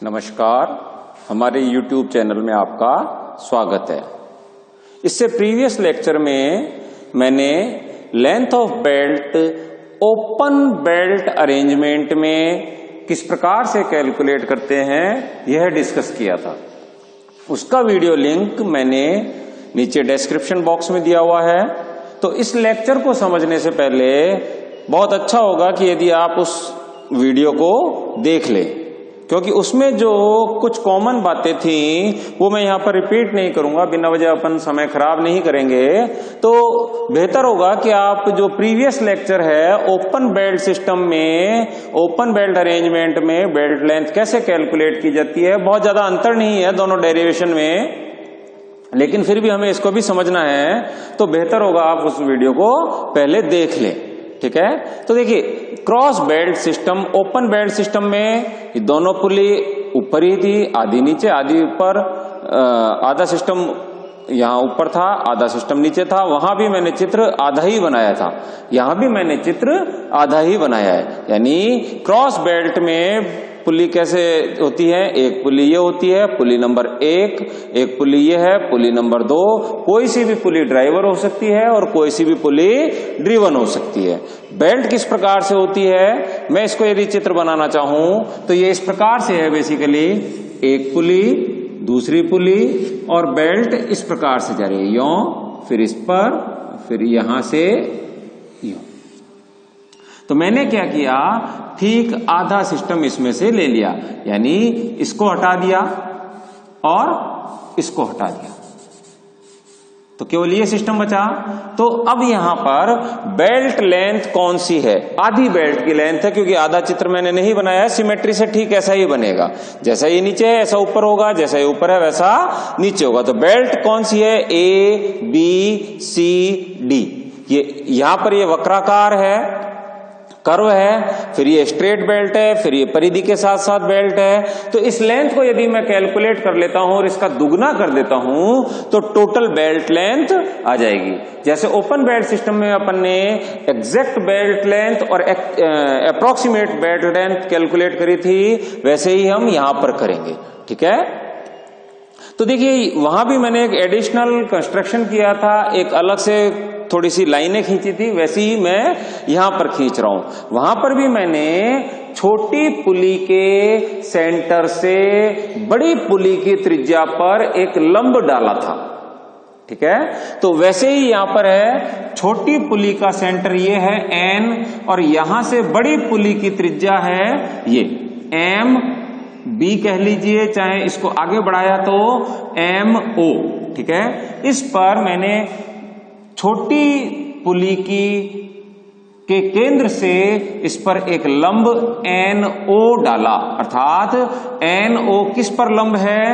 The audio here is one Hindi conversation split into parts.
नमस्कार, हमारे YouTube चैनल में आपका स्वागत है। इससे प्रीवियस लेक्चर में मैंने length of belt open belt arrangement में किस प्रकार से कैलकुलेट करते हैं यह डिस्कस किया था। उसका वीडियो लिंक मैंने नीचे डिस्क्रिप्शन बॉक्स में दिया हुआ है। तो इस लेक्चर को समझने से पहले बहुत अच्छा होगा कि यदि आप उस वीडियो को देख लें, क्योंकि उसमें जो कुछ कॉमन बातें थी वो मैं यहाँ पर रिपीट नहीं करूंगा, बिना वजह अपन समय खराब नहीं करेंगे। तो बेहतर होगा कि आप जो प्रीवियस लेक्चर है ओपन बेल्ट सिस्टम में, ओपन बेल्ट अरेंजमेंट में बेल्ट लेंथ कैसे कैलकुलेट की जाती है, बहुत ज्यादा अंतर नहीं है दोनों डेरिवेशन में, लेकिन फिर भी हमें इसको भी समझना है, तो बेहतर होगा आप उस वीडियो को पहले देख लें। ठीक है, तो देखिए cross belt system, open belt system में ये दोनों पुली ऊपर ही थी, आधी नीचे आधी ऊपर, आधा सिस्टम यहाँ ऊपर था, आधा सिस्टम नीचे था। वहां भी मैंने चित्र आधा ही बनाया था, यहां भी मैंने चित्र आधा ही बनाया है। यानी क्रॉस बेल्ट में पुली कैसे होती है, एक पुली ये होती है, पुली नंबर एक पुली ये है, पुली नंबर 2, कोई सी भी पुली ड्राइवर हो सकती है और कोई सी भी पुली ड्रिवन हो सकती है। बेल्ट किस प्रकार से होती है, मैं इसको यदि चित्र बनाना चाहूं तो ये इस प्रकार से है। बेसिकली एक पुली, दूसरी पुली और बेल्ट इस प्रकार से जा रही है, यों, फिर इस पर, फिर यहां से यों। तो मैंने क्या किया, ठीक आधा सिस्टम इसमें से ले लिया, यानी इसको हटा दिया और इसको हटा दिया, तो केवल ये सिस्टम बचा। तो अब यहां पर बेल्ट लेंथ कौन सी है, आधी बेल्ट की लेंथ है, क्योंकि आधा चित्र मैंने नहीं बनाया है, सिमेट्री से ठीक ऐसा ही बनेगा। जैसा ये नीचे है ऐसा ऊपर होगा, जैसा ये ऊपर है वैसा नीचे होगा। तो बेल्ट कौन सी है, A B C D। ये यहां पर ये वक्राकार है, कर्व है, फिर ये स्ट्रेट बेल्ट है, फिर ये परिधि के साथ साथ बेल्ट है। तो इस लेंथ को यदि मैं कैलकुलेट कर लेता हूं और इसका दुगना कर देता हूं तो टोटल बेल्ट लेंथ आ जाएगी। जैसे ओपन बेल्ट सिस्टम में अपन ने एग्जैक्ट बेल्ट लेंथ और अप्रोक्सीमेट बेल्ट लेंथ कैलकुलेट करी थी, वैसे ही हम यहां पर करेंगे। ठीक है, तो देखिए वहां भी मैंने एक एडिशनल कंस्ट्रक्शन किया था, एक अलग से थोड़ी सी लाइनें खींची थी, वैसे ही मैं यहां पर खींच रहा हूं। वहां पर भी मैंने छोटी पुली के सेंटर से बड़ी पुली की त्रिज्या पर एक लंब डाला था। ठीक है, तो वैसे ही यहां पर है, छोटी पुली का सेंटर ये है N और यहां से बड़ी पुली की त्रिज्या है ये M B कह लीजिए, चाहे इसको आगे बढ़ाया तो MO। ठीक है, इस पर मैंने छोटी पुली के केंद्र से इस पर एक लंब NO डाला, अर्थात NO किस पर लंब है,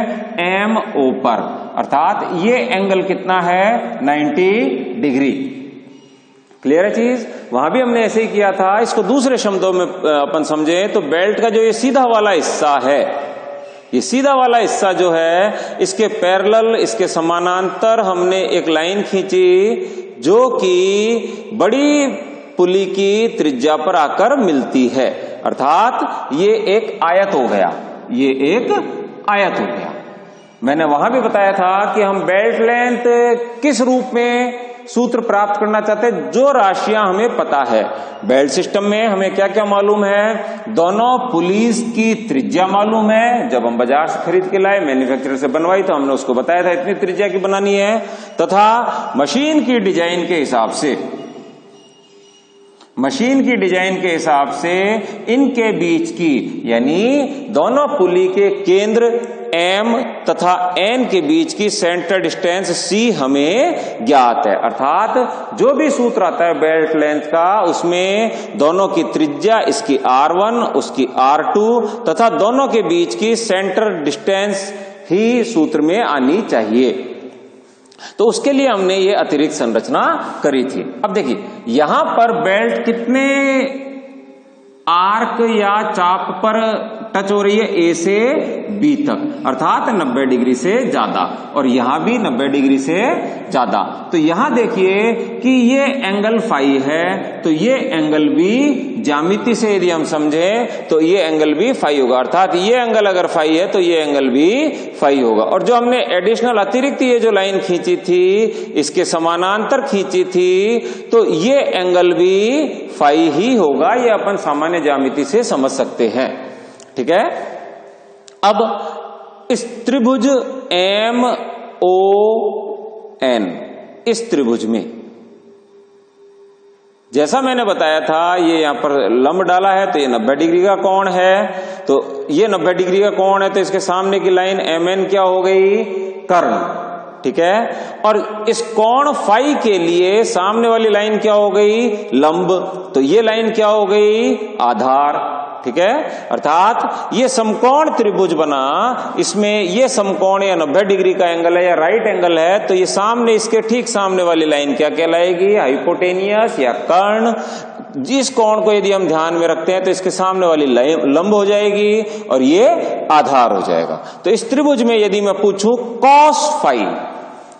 MO पर, अर्थात ये एंगल कितना है, 90 डिग्री। क्लियर है चीज। वहां भी हमने ऐसे ही किया था। इसको दूसरे शब्दों में अपन समझे तो बेल्ट का जो ये सीधा वाला हिस्सा है, ये सीधा वाला हिस्सा जो है, इसके पैरेलल, इसके समानांतर हमने एक लाइन खींची जो कि बड़ी पुली की त्रिज्या पर आकर मिलती है, अर्थात ये एक आयत हो गया, ये एक आयत हो गया। मैंने वहां भी बताया था कि हम बेल्ट लेंथ किस रूप में सूत्र प्राप्त करना चाहते हैं, जो राशियां हमें पता है। बेल्ट सिस्टम में हमें क्या क्या मालूम है, दोनों पुलीज की त्रिज्या मालूम है, जब हम बाजार से खरीद के लाए, मैन्युफैक्चरर से बनवाई तो हमने उसको बताया था इतनी त्रिज्या की बनानी है, तथा मशीन की डिजाइन के हिसाब से, मशीन की डिजाइन के हिसाब से इनके बीच की, यानी दोनों पुली के केंद्र M तथा N के बीच की सेंटर डिस्टेंस C हमें ज्ञात है। अर्थात जो भी सूत्र आता है बेल्ट लेंथ का, उसमें दोनों की त्रिज्या, इसकी R1 उसकी R2 तथा दोनों के बीच की सेंटर डिस्टेंस ही सूत्र में आनी चाहिए। तो उसके लिए हमने ये अतिरिक्त संरचना करी थी। अब देखिए यहां पर बेल्ट कितने आर्क या चाप पर टच हो रही है ए से बी तक, अर्थात 90 डिग्री से ज्यादा, और यहां भी 90 डिग्री से ज्यादा। तो यहां देखिए कि ये एंगल फाई है, तो ये एंगल भी ज्यामिति से यदि हम समझे तो ये एंगल भी फाई होगा, अर्थात ये एंगल अगर फाई है तो ये एंगल भी फाई होगा। और जो हमने एडिशनल अतिरिक्त ये जो लाइन खींची थी, इसके समानांतर खींची थी, तो ये एंगल भी फाई ही होगा, ये अपन सामान्य ज्यामिति से समझ सकते हैं। ठीक है। अब इस त्रिभुज MON, इस त्रिभुज में जैसा मैंने बताया था, ये यहां पर लंब डाला है तो ये 90 डिग्री का कोण है, तो ये 90 डिग्री का कोण है, तो इसके सामने की लाइन MN क्या हो गई? कर्ण। ठीक है। और इस कोण फाई के लिए सामने वाली लाइन क्या हो गई? लंब। तो ये लाइन क्या हो गई? आधार। ठीक है। अर्थात ये समकोण त्रिभुज बना, इसमें ये समकोण या 90 डिग्री का एंगल है या राइट एंगल है, तो ये सामने, इसके ठीक सामने वाली लाइन क्या कहलाएगी? हाइपोटेनियस या कर्ण। जिस कोण को यदि हम ध्यान में रखते हैं तो इसके सामने वाली लंब हो जाएगी और ये आधार हो जाएगा। तो इस त्रिभुज में यदि मैं पूछूं कॉस फाई,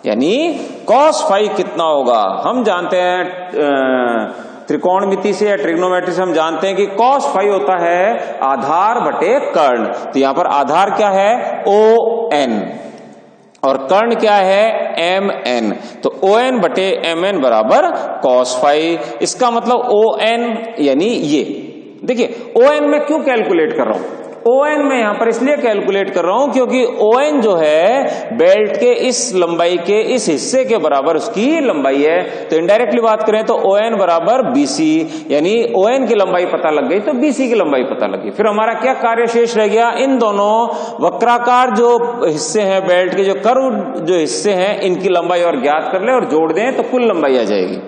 यानी कॉस फाई कितना होगा? हम जानते हैं त्रिकोणमिति से या ट्रिग्नोमेट्री से हम जानते हैं कि कॉस फाई होता है आधार बटे कर्ण। तो यहां पर आधार क्या है? ON, और कर्ण क्या है? MN। तो ON बटे MN बराबर कॉस फाई। इसका मतलब ON यानी ये देखिए, ON में क्यों कैलकुलेट कर रहा हूं? ON में यहां पर इसलिए कैलकुलेट कर रहा हूं क्योंकि ON जो है बेल्ट के इस लंबाई के इस हिस्से के बराबर उसकी लंबाई है। तो इनडायरेक्टली बात करें तो ON बराबर BC, यानी ON की लंबाई पता लग गई तो BC की लंबाई पता लगी। फिर हमारा क्या कार्य शेष रह गया? इन दोनों वक्राकार जो हिस्से हैं बेल्ट के, जो कर्व जो हिस्से हैं, इनकी लंबाई और ज्ञात कर ले और जोड़ दें तो कुल लंबाई आ जाएगी।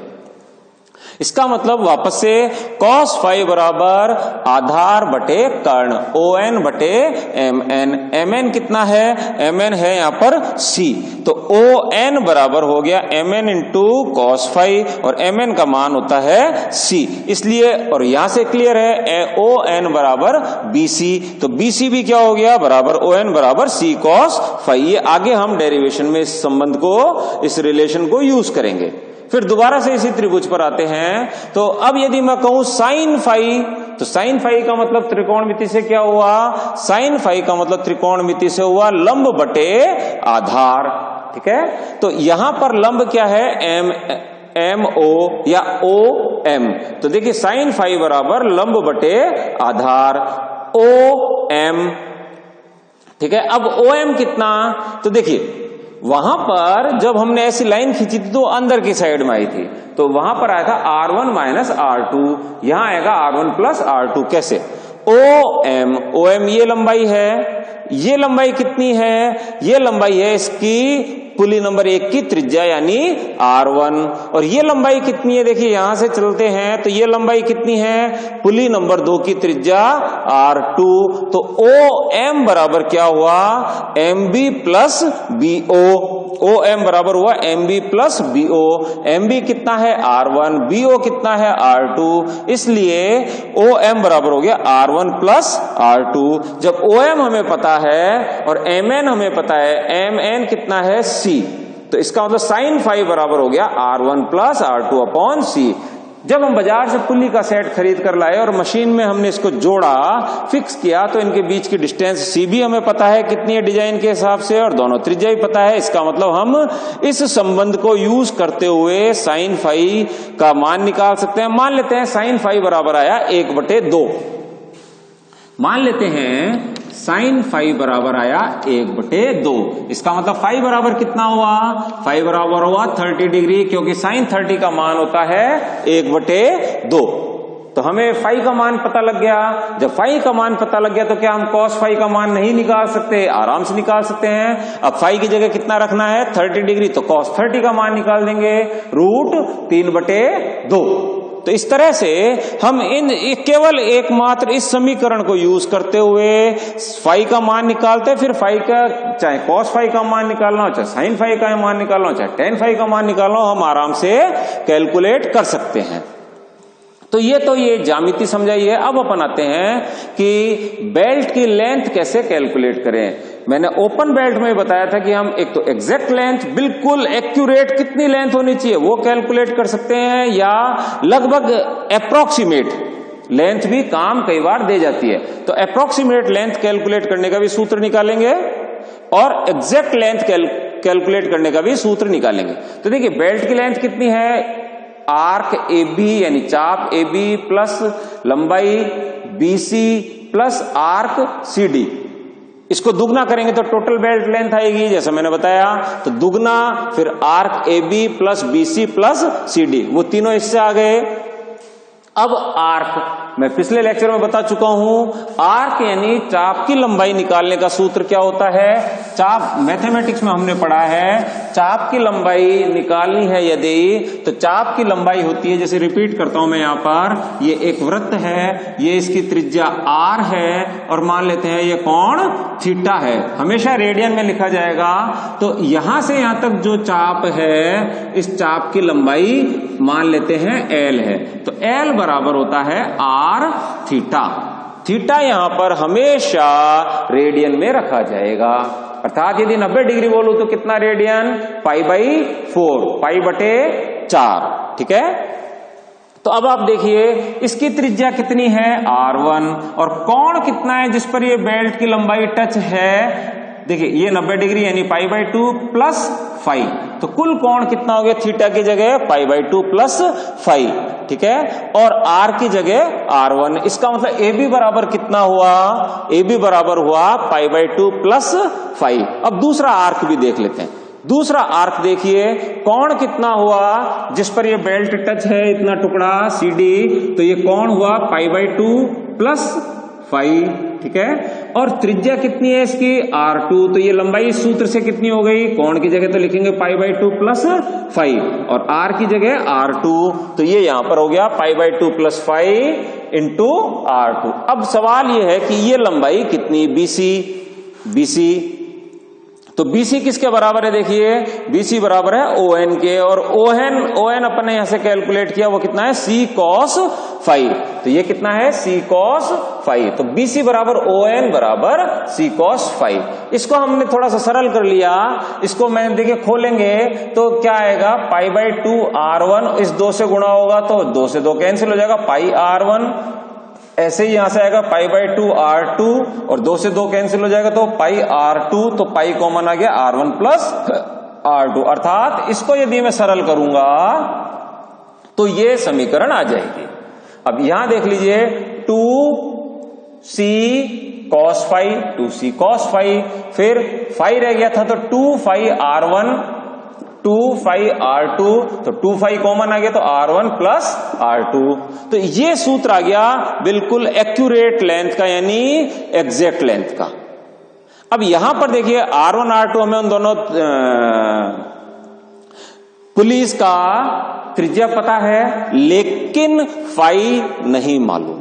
इसका मतलब वापस से cos फाई बराबर आधार बटे कर्ण, ON बटे MN। MN कितना है? MN है यहां पर C, तो ON बराबर हो गया MN इंटू cos फाई, और MN का मान होता है C। इसलिए, और यहां से क्लियर है, ON बराबर BC, तो BC भी क्या हो गया? बराबर ON बराबर C cos फाई। ये आगे हम डेरिवेशन में इस संबंध को, इस रिलेशन को यूज करेंगे। फिर दोबारा से इसी त्रिभुज पर आते हैं। तो अब यदि मैं कहूं साइन फाई, तो साइन फाई का मतलब त्रिकोणमिति से क्या हुआ? साइन फाई का मतलब त्रिकोणमिति से हुआ लंब बटे आधार। ठीक है। तो यहां पर लंब क्या है? MO या OM। तो देखिए साइन फाई बराबर लंब बटे आधार OM। ठीक है। अब OM कितना? तो देखिए वहां पर जब हमने ऐसी लाइन खींची थी तो अंदर की साइड में आई थी, तो वहां पर आया था R1 माइनस R2, यहां आएगा R1 प्लस R2। कैसे? OM ये लंबाई है, ये लंबाई कितनी है? ये लंबाई है इसकी पुली नंबर 1 की त्रिज्या यानी R1, और ये लंबाई कितनी है? देखिए यहां से चलते हैं तो ये लंबाई कितनी है? पुली नंबर 2 की त्रिज्या R2। तो OM बराबर क्या हुआ? MB plus BO। OM बराबर हुआ MB प्लस BO। MB कितना है? R1, BO कितना है? R2। इसलिए OM बराबर हो गया R1 प्लस R2। जब OM हमें पता है और MN हमें पता है, MN कितना है? C, तो इसका मतलब साइन फाई बराबर हो गया R1 plus R2 upon C। जब हम बाजार से पुली का सेट खरीद कर लाए और मशीन में हमने इसको जोड़ा, फिक्स किया, तो इनके बीच की डिस्टेंस C भी हमें पता है कितनी है डिजाइन के हिसाब से, और दोनों त्रिज्या भी पता है। इसका मतलब हम इस संबंध को यूज करते हुए साइन फाई का मान निकाल सकते हैं। मान लेते हैं साइन फाई बराबर आया 1/2। मान लेते हैं साइन फाई बराबर आया 1/2। इसका मतलब फाई बराबर कितना हुआ? फाई बराबर हुआ 30 डिग्री, क्योंकि साइन 30 का मान होता है 1/2। तो हमें फाई का मान पता लग गया। जब फाई का मान पता लग गया तो क्या हम कॉस फाई का मान नहीं निकाल सकते? आराम से निकाल सकते हैं। अब फाई की जगह कितना रखना है? 30 डिग्री, तो कॉस 30 का मान निकाल देंगे, √3/2। तो इस तरह से हम केवल एकमात्र इस समीकरण को यूज करते हुए फाई का मान निकालते हैं। फिर फाई का, चाहे कॉस फाई का मान निकालना हो, चाहे साइन फाई का मान निकालना हो, चाहे टेन फाई का मान निकालना हो, हम आराम से कैलकुलेट कर सकते हैं। तो ये ज्यामिति समझाई है। अब अपन आते हैं कि बेल्ट की लेंथ कैसे कैलकुलेट करें। मैंने ओपन बेल्ट में बताया था कि हम एक तो एग्जैक्ट लेंथ, बिल्कुल एक्यूरेट कितनी लेंथ होनी चाहिए वो कैलकुलेट कर सकते हैं, या लगभग अप्रोक्सीमेट लेंथ भी काम कई बार दे जाती है। तो अप्रोक्सीमेट लेंथ कैलकुलेट करने का भी सूत्र निकालेंगे और एग्जैक्ट लेंथ कैलकुलेट करने का भी सूत्र निकालेंगे। तो देखिए बेल्ट की लेंथ कितनी है, आर्क AB यानी चाप AB प्लस लंबाई BC प्लस आर्क CD, इसको दुगना करेंगे तो टोटल बेल्ट लेंथ आएगी जैसा मैंने बताया। तो दुगना फिर arc AB plus BC plus CD, वो तीनों इससे आ गए। अब आर्क मैं पिछले लेक्चर में बता चुका हूं, आर्क यानी चाप की लंबाई निकालने का सूत्र क्या होता है। चाप मैथमेटिक्स में हमने पढ़ा है, चाप की लंबाई निकालनी है यदि, तो चाप की लंबाई होती है, जैसे रिपीट करता हूं मैं यहां पर, ये एक वृत्त है, ये इसकी त्रिज्या r है और मान लेते हैं ये कोण थीटा है, हमेशा रेडियन में लिखा जाएगा। तो यहां से यहां तक जो चाप है, इस चाप की लंबाई मान लेते हैं l है। तो l बराबर होता है r थीटा। थीटा यहां पर हमेशा रेडियन में रखा जाएगा, अर्थात यदि 90 डिग्री बोलूं तो कितना रेडियन, π/4, π/4, ठीक है। तो अब आप देखिए इसकी त्रिज्या कितनी है r1 और कोण कितना है जिस पर ये बेल्ट की लंबाई टच है। देखिए ये 90 डिग्री यानी π/2 प्लस फाई, तो कुल कोण कितना हो गया थीटा की जगह π/2 प्लस फाई, ठीक है। और r की जगह r1, इसका मतलब AB बराबर कितना हुआ, AB बराबर हुआ π/2 प्लस फाई। अब दूसरा आर्क भी देख लेते हैं। दूसरा आर्क देखिए कोण कितना हुआ जिस पर ये बेल्ट टच है, इतना टुकड़ा CD, तो ये कोण हुआ π/2 प्लस फाई, ठीक है। और त्रिज्या कितनी है इसकी r2, तो ये लंबाई इस सूत्र से कितनी हो गई, कोण की जगह तो लिखेंगे π/2 प्लस फाई और r की जगह r2, तो ये यहां पर हो गया π/2 प्लस फाई इंटू r2। अब सवाल ये है कि ये लंबाई कितनी BC, तो BC किसके बराबर है, देखिए BC बराबर है ON के, और ON अपन ने यहां से कैलकुलेट किया वो कितना है C cos फाई, तो ये कितना है C cos फाई। तो BC बराबर ON बराबर C cos फाई। इसको हमने थोड़ा सा सरल कर लिया, इसको मैंने देखिए खोलेंगे तो क्या आएगा π/2 r1, इस 2 से गुणा होगा तो 2 से 2 कैंसिल हो जाएगा πr1, ऐसे ही यहां से आएगा π/2 r2 और 2 से 2 कैंसिल हो जाएगा तो πr2, तो पाई कॉमन आ गया r1 प्लस r2, अर्थात इसको यदि मैं सरल करूंगा तो ये समीकरण आ जाएगी। अब यहां देख लीजिए 2c cos phi, 2c cos phi, फिर फाई रह गया था तो 2 फाई r1, 2 फाई r2, तो 2 फाई कॉमन आ गया तो r1 प्लस r2, तो ये सूत्र आ गया बिल्कुल एक्यूरेट लेंथ का यानी एग्जैक्ट लेंथ का। अब यहां पर देखिए r1 r2 हमें उन दोनों पुलिस का त्रिज्या पता है लेकिन फाई नहीं मालूम,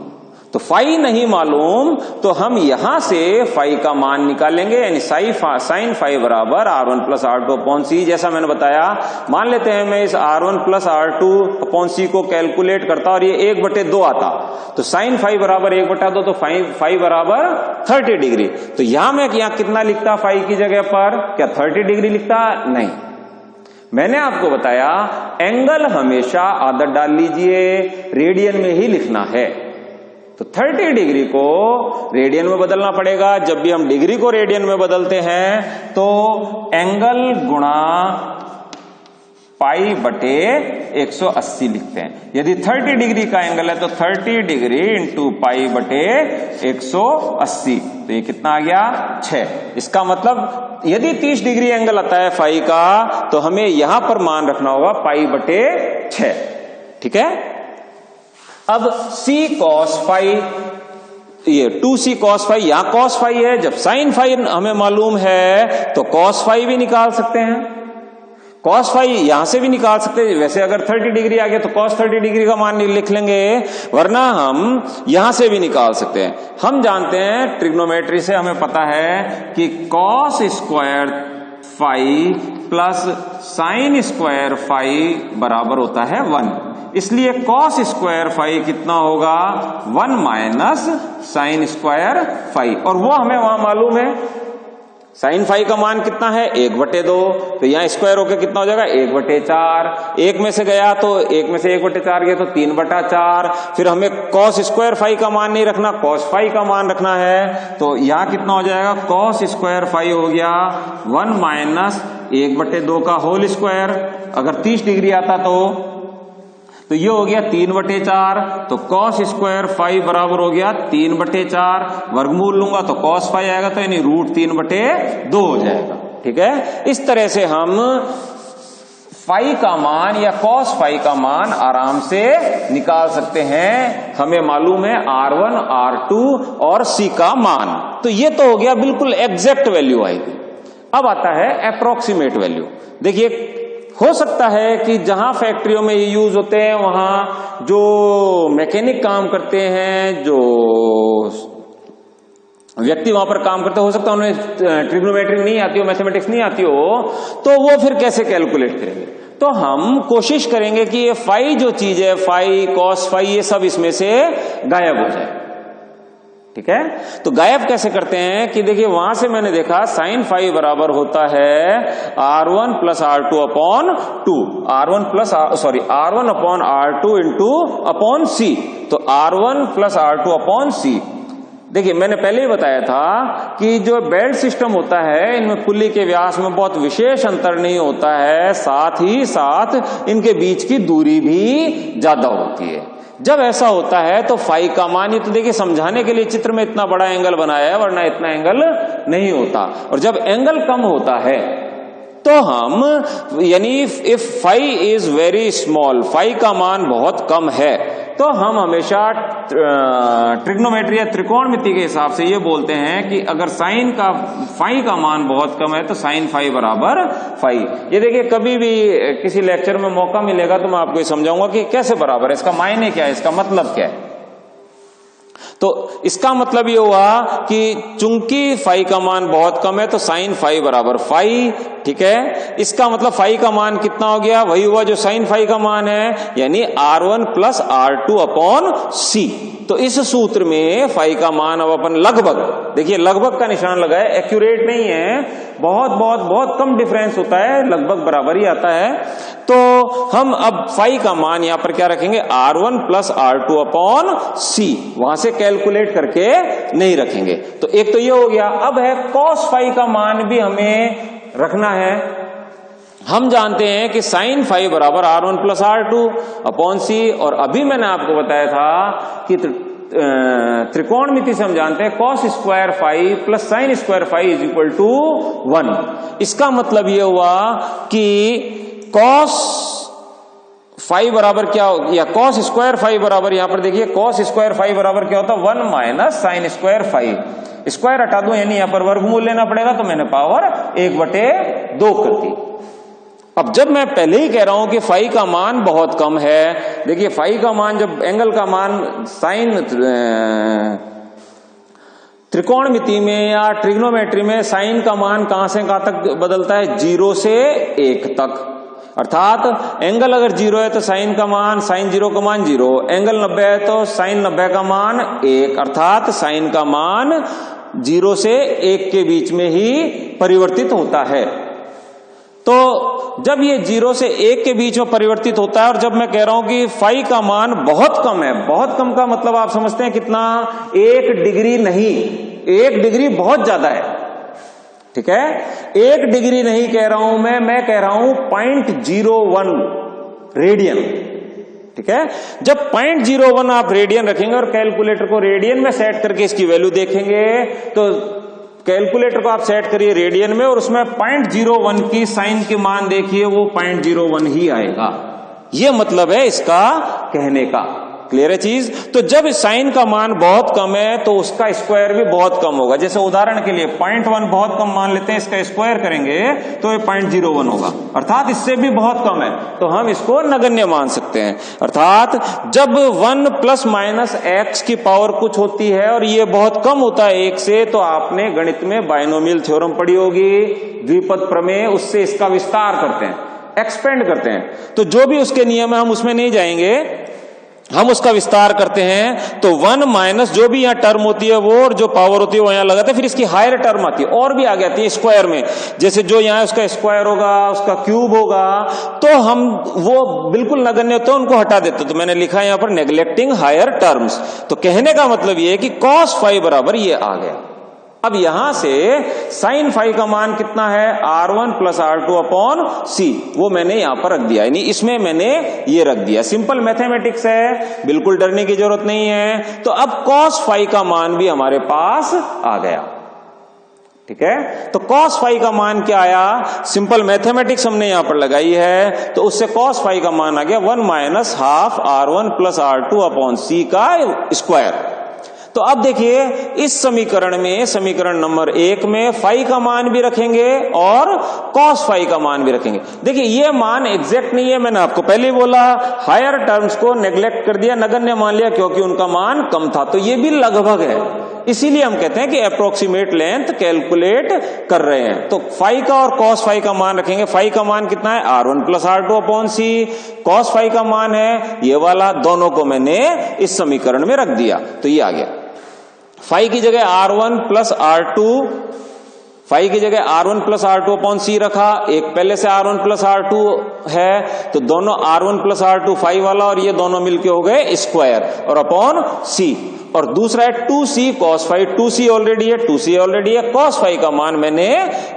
तो फाई नहीं मालूम तो हम यहां से फाई का मान निकालेंगे, यानी साइन फाई बराबर r1 प्लस r2 अपॉन सी। जैसा मैंने बताया, मान लेते हैं मैं इस r1 प्लस r2 अपॉन सी को कैलकुलेट करता और ये 1/2 आता, तो साइन फाई बराबर 1/2, तो फाई बराबर 30 डिग्री। तो यहां मैं यहां कितना लिखता फाई की जगह पर, क्या 30 डिग्री लिखता, नहीं। मैंने आपको बताया एंगल हमेशा आदत डाल लीजिए, रेडियन में ही लिखना है, तो 30 डिग्री को रेडियन में बदलना पड़ेगा। जब भी हम डिग्री को रेडियन में बदलते हैं तो एंगल गुणा π/180 लिखते हैं। यदि 30 डिग्री का एंगल है तो 30 डिग्री इंटू π/180, तो ये कितना आ गया 6। इसका मतलब यदि 30 डिग्री एंगल आता है फाई का तो हमें यहां पर मान रखना होगा π/6, ठीक है। अब C cos फाई, ये 2C cos फाई, यहां cos फाई है, जब sin फाई हमें मालूम है तो cos फाई भी निकाल सकते हैं, cos फाई यहां से भी निकाल सकते हैं। वैसे अगर 30 डिग्री आ गया तो cos 30 डिग्री का मान लिख लेंगे, वरना हम यहां से भी निकाल सकते हैं। हम जानते हैं ट्रिग्नोमेट्री से, हमें पता है कि cos square phi plus sine square phi बराबर होता है 1। इसलिए कॉस स्क्वायर फाई कितना होगा 1 माइनस साइन स्क्वायर फाई, और वो हमें वहां मालूम है साइन फाई का मान कितना है 1/2, तो यहां स्क्वायर होकर कितना हो जाएगा 1/4, एक में से गया तो एक में से 1/4 गया तो 3/4, फिर हमें कॉस स्क्वायर फाई का मान नहीं रखना, कॉस फाई का मान रखना है, तो यहां कितना हो जाएगा कॉस स्क्वायर फाई हो गया 1 माइनस 1/2 का होल स्क्वायर, अगर 30 डिग्री आता तो ये हो गया 3/4, तो कॉस स्क्वायर फाई बराबर हो गया 3/4, वर्गमूल लूंगा तो कॉस फाई आएगा, तो यानी √3/2 हो जाएगा। ठीक है, इस तरह से हम फाई का मान या कॉस फाई का मान आराम से निकाल सकते हैं। हमें मालूम है R1, R2 और C का मान, तो ये तो हो गया बिल्कुल एग्जैक्ट वैल्यू आएगी। अब आता है अप्रोक्सीमेट वैल्यू। देखिए, हो सकता है कि जहां फैक्ट्रियों में ये यूज होते हैं वहां जो मैकेनिक काम करते हैं, जो व्यक्ति वहां पर काम करते हो सकता है उन्हें ट्रिग्नोमेट्री नहीं आती हो, मैथमेटिक्स नहीं आती हो, तो वो फिर कैसे कैलकुलेट करेंगे। तो हम कोशिश करेंगे कि ये फाई जो चीज है, फाई कॉस फाई, ये सब इसमें से गायब हो जाए। ठीक है, तो गायब कैसे करते हैं कि देखिए वहां से मैंने देखा साइन फाई बराबर होता है R1 plus R2 upon 2, R1 upon R2 into upon C, तो R1 plus R2 upon C। देखिए मैंने पहले ही बताया था कि जो बेल्ट सिस्टम होता है इनमें पुल्ली के व्यास में बहुत विशेष अंतर नहीं होता है, साथ ही साथ इनके बीच की दूरी भी ज्यादा होती है। जब ऐसा होता है तो फाई का मान, ये तो देखिए समझाने के लिए चित्र में इतना बड़ा एंगल बनाया है, वरना इतना एंगल नहीं होता। और जब एंगल कम होता है तो हम, यानी if phi is very small, phi का मान बहुत कम है, तो हम हमेशा ट्रिग्नोमेट्री या त्रिकोणमिति के हिसाब से ये बोलते हैं कि अगर साइन का फाई का मान बहुत कम है तो साइन फाई बराबर फाई। ये देखिए कभी भी किसी लेक्चर में मौका मिलेगा तो मैं आपको ये समझाऊंगा कि कैसे बराबर है, इसका मायने क्या है, इसका मतलब क्या है। तो इसका मतलब ये हुआ कि चूंकि फाई का मान बहुत कम है तो साइन फाई बराबर फाई। ठीक है, इसका मतलब फाई का मान कितना हो गया, वही हुआ जो साइन फाई का मान है, यानी R1 plus R2 upon C। तो इस सूत्र में फाई का मान अब अपन लगभग, देखिए लगभग का निशान लगाए, एक्यूरेट नहीं है, बहुत बहुत बहुत कम डिफरेंस होता है, लगभग बराबर ही आता है। तो हम अब फाई का मान यहां पर क्या रखेंगे, R1 plus R2 upon C, वहां से कैलकुलेट करके नहीं रखेंगे। तो एक तो ये हो गया। अब है कॉस फाई का मान भी हमें रखना है। हम जानते हैं कि साइन फाई बराबर R1 plus R2 upon C, और अभी मैंने आपको बताया था कि त्रिकोणमिति से हम जानते हैं cos square phi plus sine square phi is equal to 1। इसका मतलब यह हुआ कि कॉस फाई बराबर क्या हो, या कॉस स्क्वायर फाई बराबर, यहां पर देखिए कॉस स्क्वायर फाई बराबर क्या होता है 1 minus sine square phi. Square हटा दो, यानी यहां पर वर्गमूल लेना पड़ेगा, तो मैंने पावर 1/2 कर दी। अब जब मैं पहले ही कह रहा हूं कि फाई का मान बहुत कम है, देखिए फाई का मान, जब एंगल का मान साइन त्रिकोणमिति में या ट्रिग्नोमेट्री में साइन का मान कहां से कहां तक बदलता है, 0 से 1 तक। अर्थात एंगल अगर 0 है तो साइन का मान, साइन 0 का मान 0, एंगल 90 है तो साइन 90 का मान 1, अर्थात साइन का मान 0 से 1 के बीच में ही परिवर्तित होता है। तो जब ये 0 से 1 के बीच में परिवर्तित होता है, और जब मैं कह रहा हूं कि फाई का मान बहुत कम है, बहुत कम का मतलब आप समझते हैं कितना, 1 डिग्री नहीं, 1 डिग्री बहुत ज्यादा है। ठीक है, 1 डिग्री नहीं कह रहा हूं मैं कह रहा हूं 0.01 रेडियन। ठीक है, जब 0.01 आप रेडियन रखेंगे और कैलकुलेटर को रेडियन में सेट करके इसकी वैल्यू देखेंगे, तो कैलकुलेटर को आप सेट करिए रेडियन में और उसमें 0.01 की साइन के मान देखिए, वो 0.01 ही आएगा। ये मतलब है इसका कहने का। क्लियर है चीज। तो जब साइन का मान बहुत कम है तो उसका स्क्वायर भी बहुत कम होगा। जैसे उदाहरण के लिए 0.1 बहुत कम मान लेते हैं, इसका स्क्वायर करेंगे तो ये 0.01 होगा, अर्थात इससे भी बहुत कम है, तो हम इसको नगण्य मान सकते हैं। अर्थात जब 1 प्लस माइनस एक्स की पावर कुछ होती है और ये बहुत कम होता है 1 से, तो आपने गणित में बाइनोमियल थ्योरम पढ़ी होगी, द्विपद प्रमेय, उससे इसका विस्तार करते हैं। एक्सपेंड करते हैं। तो जो भी उसके नियम है हम उसमें नहीं जाएंगे, हम उसका विस्तार करते हैं। तो 1 माइनस जो भी यहां टर्म होती है वो, और जो पावर होती है वो यहां लगाते हैं, फिर इसकी हायर टर्म आती है और भी आगे आती है स्क्वायर में। जैसे जो यहां उसका स्क्वायर होगा, उसका क्यूब होगा, तो हम वो बिल्कुल नगण्य होते हैं, उनको हटा देते। तो मैंने लिखा है यहां पर नेग्लेक्टिंग हायर टर्म्स। तो कहने का मतलब ये है कि cos फाई बराबर ये आ गया। अब यहां से साइन फाई का मान कितना है, R1 plus R2 upon C, वो मैंने यहां पर रख दिया, यानी इसमें मैंने ये रख दिया। सिंपल मैथमेटिक्स है, बिल्कुल डरने की जरूरत नहीं है। तो अब cos फाई का मान भी हमारे पास आ गया, ठीक है। तो cos फाई का मान क्या आया, सिंपल मैथमेटिक्स हमने यहां पर लगाई है, तो उससे cos फाई का मान आ गया 1 minus half R1 plus R2 upon C का स्क्वायर। तो अब देखिए इस समीकरण में, समीकरण नंबर 1 में फाई का मान भी रखेंगे और cos फाई का मान भी रखेंगे। देखिए ये मान एग्जैक्ट नहीं है, मैंने आपको पहले ही बोला, हायर टर्म्स को नेग्लेक्ट कर दिया, नगण्य मान लिया क्योंकि उनका मान कम था। तो ये भी लगभग है, इसीलिए हम कहते हैं कि अप्रोक्सीमेट लेंथ कैलकुलेट कर रहे हैं। तो फाई का और cos फाई का मान रखेंगे। फाई का मान कितना है, R1 plus R2 upon C। cos phi का मान है ये वाला, दोनों को मैंने इस समीकरण में रख दिया, तो ये आ गया। फाई की जगह R1 प्लस R2, फाई की जगह R1 plus R2 upon C रखा। एक पहले से R1 प्लस R2 है, तो दोनों R1 प्लस R2 फाई वाला, और ये दोनों मिलके हो गए स्क्वायर और अपॉन C। और दूसरा है 2C cos phi, 2C already है, 2C ऑलरेडी है। cos फाई का मान मैंने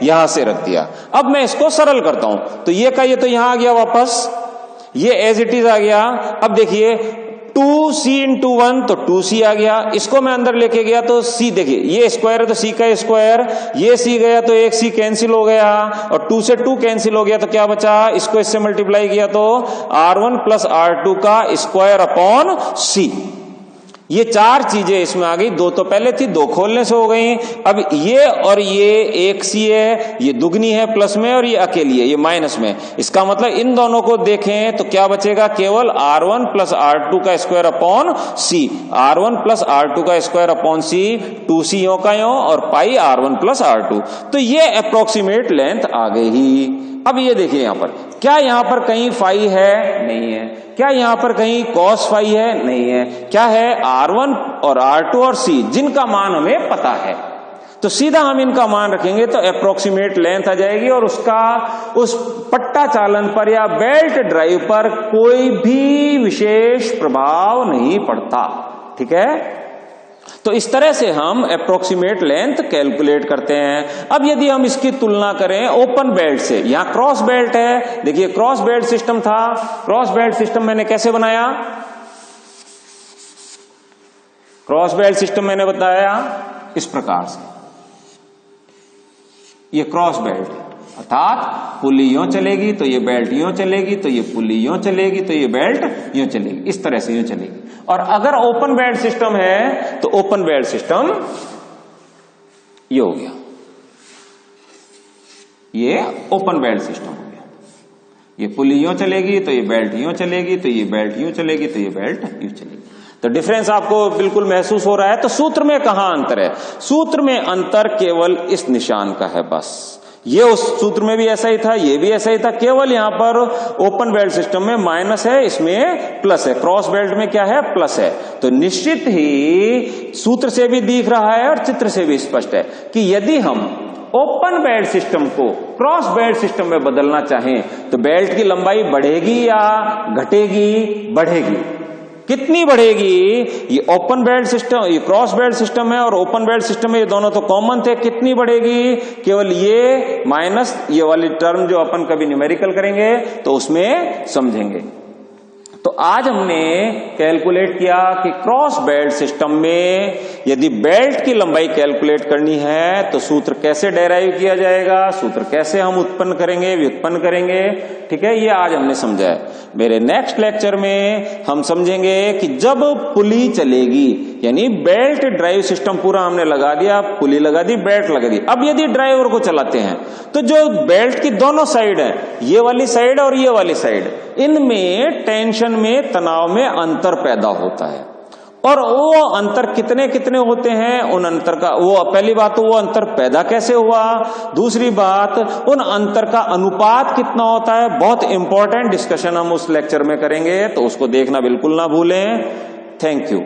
यहां से रख दिया। अब मैं इसको सरल करता हूं, तो ये का ये तो यहां आ गया वापस, ये एज इट इज आ गया। अब देखिए 2C इंटू 1 तो 2C आ गया, इसको मैं अंदर लेके गया तो C, देखिए ये स्क्वायर है तो C का स्क्वायर, ये C गया तो एक C कैंसिल हो गया, और 2 से 2 कैंसिल हो गया, तो क्या बचा, इसको इससे मल्टीप्लाई किया तो R1 प्लस R2 का स्क्वायर अपॉन C। ये 4 चीजें इसमें आ गई, 2 तो पहले थी, 2 खोलने से हो गई। अब ये और ये एक C है, ये दुगनी है प्लस में, और ये अकेली है, ये माइनस में। इसका मतलब इन दोनों को देखें तो क्या बचेगा, केवल R1 प्लस R2 का square upon C। R1 plus R2 का स्क्वायर अपॉन C, 2C यों का यों, और पाई R1 प्लस R2। तो ये अप्रोक्सीमेट लेंथ आ गई ही। अब ये देखिए यहां पर, क्या यहां पर कहीं फाई है, नहीं है। क्या यहां पर कहीं cos फाई है, नहीं है। क्या है, R1 और R2 और C, जिनका मान हमें पता है। तो सीधा हम इनका मान रखेंगे तो अप्रोक्सीमेट लेंथ आ जाएगी, और उसका उस पट्टा चालन पर या बेल्ट ड्राइव पर कोई भी विशेष प्रभाव नहीं पड़ता, ठीक है। तो इस तरह से हम अप्रोक्सीमेट लेंथ कैलकुलेट करते हैं। अब यदि हम इसकी तुलना करें ओपन बेल्ट से, यहां क्रॉस बेल्ट है, देखिए क्रॉस बेल्ट सिस्टम था। क्रॉस बेल्ट सिस्टम मैंने कैसे बनाया, क्रॉस बेल्ट सिस्टम मैंने बताया इस प्रकार से, ये क्रॉस बेल्ट है, अर्थात पुली यूं चलेगी तो ये बेल्ट यूं चलेगी, तो ये पुली यूं चलेगी तो ये बेल्ट यूं चलेगी, इस तरह से यूं चलेगी। और अगर ओपन बेल्ट सिस्टम है तो ओपन बेल्ट सिस्टम ये हो गया, ये ओपन बेल्ट सिस्टम हो गया। ये पुली यूं चलेगी तो ये बेल्ट यूं चलेगी, तो ये बेल्ट यूं चलेगी, तो ये बेल्ट यूं चलेगी। तो डिफरेंस आपको बिल्कुल महसूस हो रहा है। तो सूत्र में कहां अंतर है, सूत्र में अंतर केवल इस निशान का है बस। ये उस सूत्र में भी ऐसा ही था, ये भी ऐसा ही था, केवल यहां पर ओपन बेल्ट सिस्टम में माइनस है, इसमें प्लस है, क्रॉस बेल्ट में क्या है, प्लस है। तो निश्चित ही सूत्र से भी दिख रहा है और चित्र से भी स्पष्ट है कि यदि हम ओपन बेल्ट सिस्टम को क्रॉस बेल्ट सिस्टम में बदलना चाहें तो बेल्ट की लंबाई बढ़ेगी या घटेगी, बढ़ेगी। कितनी बढ़ेगी, ये ओपन बेल्ट सिस्टम, ये क्रॉस बेल्ट सिस्टम है और ओपन बेल्ट सिस्टम में ये दोनों तो कॉमन थे, कितनी बढ़ेगी, केवल ये माइनस ये वाली टर्म जो अपन कभी न्यूमेरिकल करेंगे तो उसमें समझेंगे। तो आज हमने कैलकुलेट किया कि क्रॉस बेल्ट सिस्टम में यदि बेल्ट की लंबाई कैलकुलेट करनी है तो सूत्र कैसे डेराइव किया जाएगा, सूत्र कैसे हम उत्पन्न करेंगे, व्युत्पन्न करेंगे, ठीक है, ये आज हमने समझा है। मेरे नेक्स्ट लेक्चर में हम समझेंगे कि जब पुली चलेगी, यानी बेल्ट ड्राइव सिस्टम पूरा हमने लगा दिया, पुली लगा दी, बेल्ट लगा दी। अब यदि ड्राइवर को चलाते हैं तो जो बेल्ट की दोनों साइड है, ये वाली साइड और ये वाली साइड, इनमें टेंशन में, तनाव में अंतर पैदा होता है। और वो अंतर कितने कितने होते हैं, उन अंतर का वो पहली बात तो वो अंतर पैदा कैसे हुआ, दूसरी बात उन अंतर का अनुपात कितना होता है। बहुत इंपॉर्टेंट डिस्कशन हम उस लेक्चर में करेंगे, तो उसको देखना बिल्कुल ना भूलें। Thank you.